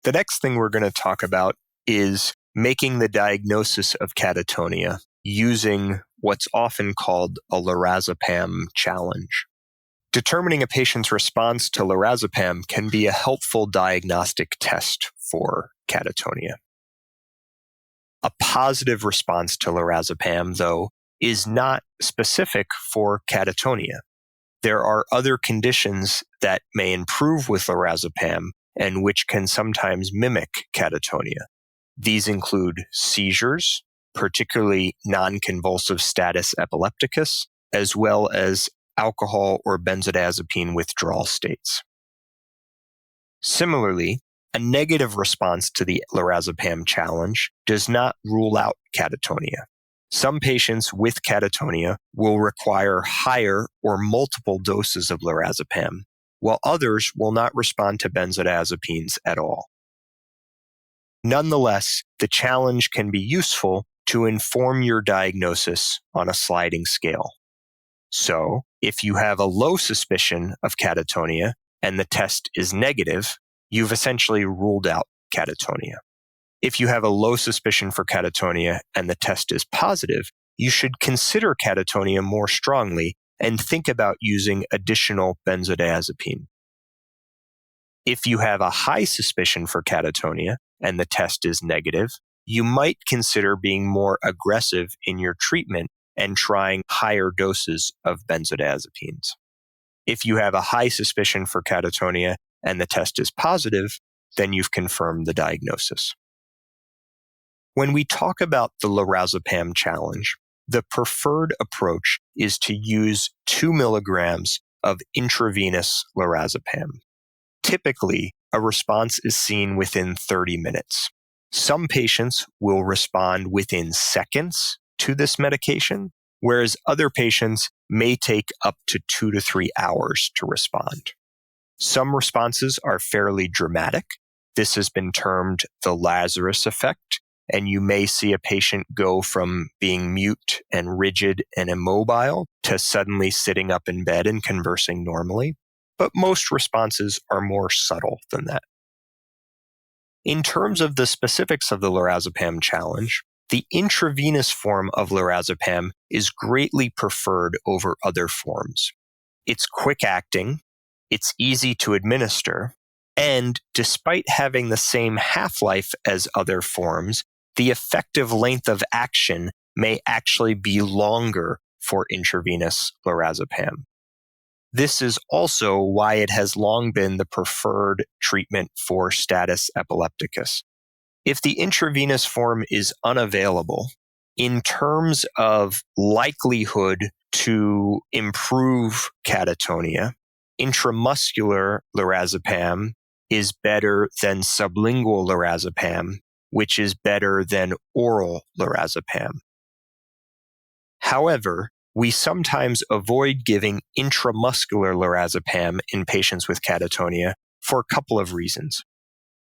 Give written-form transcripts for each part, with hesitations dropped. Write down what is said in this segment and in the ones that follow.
The next thing we're going to talk about is making the diagnosis of catatonia using what's often called a Lorazepam challenge. Determining a patient's response to lorazepam can be a helpful diagnostic test for catatonia. A positive response to lorazepam, though, is not specific for catatonia. There are other conditions that may improve with lorazepam and which can sometimes mimic catatonia. These include seizures, particularly non-convulsive status epilepticus, as well as alcohol or benzodiazepine withdrawal states. Similarly, a negative response to the lorazepam challenge does not rule out catatonia. Some patients with catatonia will require higher or multiple doses of lorazepam, while others will not respond to benzodiazepines at all. Nonetheless, the challenge can be useful to inform your diagnosis on a sliding scale. So, if you have a low suspicion of catatonia and the test is negative, you've essentially ruled out catatonia. If you have a low suspicion for catatonia and the test is positive, you should consider catatonia more strongly and think about using additional benzodiazepine. If you have a high suspicion for catatonia and the test is negative, you might consider being more aggressive in your treatment and trying higher doses of benzodiazepines. If you have a high suspicion for catatonia and the test is positive, then you've confirmed the diagnosis. When we talk about the lorazepam challenge, the preferred approach is to use 2 milligrams of intravenous lorazepam. Typically, a response is seen within 30 minutes. Some patients will respond within seconds to this medication, whereas other patients may take up to 2 to 3 hours to respond. Some responses are fairly dramatic. This has been termed the Lazarus effect, and you may see a patient go from being mute and rigid and immobile to suddenly sitting up in bed and conversing normally. But most responses are more subtle than that. In terms of the specifics of the lorazepam challenge, the intravenous form of lorazepam is greatly preferred over other forms. It's quick-acting, it's easy to administer, and despite having the same half-life as other forms, the effective length of action may actually be longer for intravenous lorazepam. This is also why it has long been the preferred treatment for status epilepticus. If the intravenous form is unavailable, in terms of likelihood to improve catatonia, intramuscular lorazepam is better than sublingual lorazepam, which is better than oral lorazepam. However, we sometimes avoid giving intramuscular lorazepam in patients with catatonia for a couple of reasons.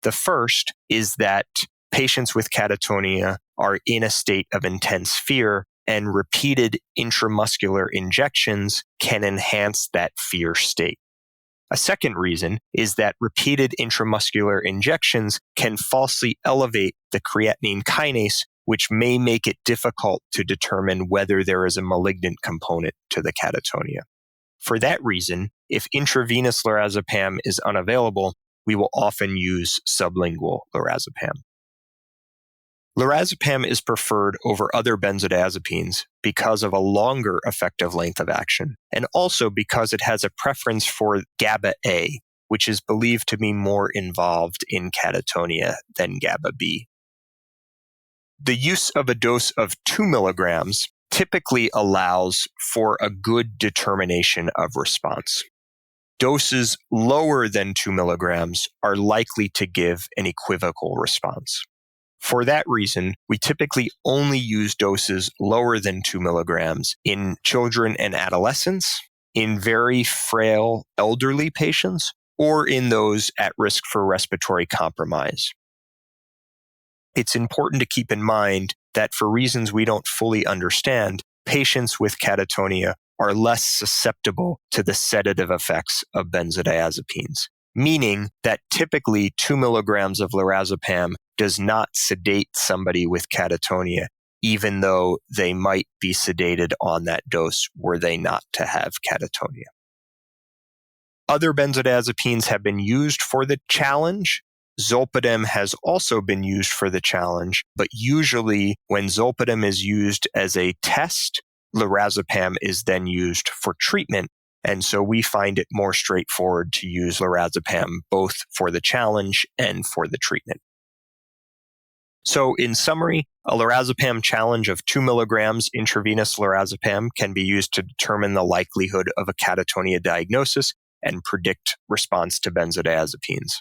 The first is that patients with catatonia are in a state of intense fear, and repeated intramuscular injections can enhance that fear state. A second reason is that repeated intramuscular injections can falsely elevate the creatinine kinase, which may make it difficult to determine whether there is a malignant component to the catatonia. For that reason, if intravenous lorazepam is unavailable, we will often use sublingual lorazepam. Lorazepam is preferred over other benzodiazepines because of a longer effective length of action, and also because it has a preference for GABA A, which is believed to be more involved in catatonia than GABA B. The use of a dose of 2 milligrams typically allows for a good determination of response. Doses lower than 2 milligrams are likely to give an equivocal response. For that reason, we typically only use doses lower than 2 milligrams in children and adolescents, in very frail elderly patients, or in those at risk for respiratory compromise. It's important to keep in mind that for reasons we don't fully understand, patients with catatonia are less susceptible to the sedative effects of benzodiazepines. meaning that typically 2 milligrams of lorazepam does not sedate somebody with catatonia, even though they might be sedated on that dose were they not to have catatonia. Other benzodiazepines have been used for the challenge. Zolpidem has also been used for the challenge, but usually when zolpidem is used as a test, lorazepam is then used for treatment. And so we find it more straightforward to use lorazepam both for the challenge and for the treatment. So in summary, a lorazepam challenge of 2 milligrams intravenous lorazepam can be used to determine the likelihood of a catatonia diagnosis and predict response to benzodiazepines.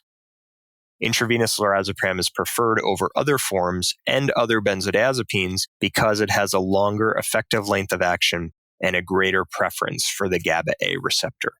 Intravenous lorazepam is preferred over other forms and other benzodiazepines because it has a longer effective length of action and a greater preference for the GABA A receptor.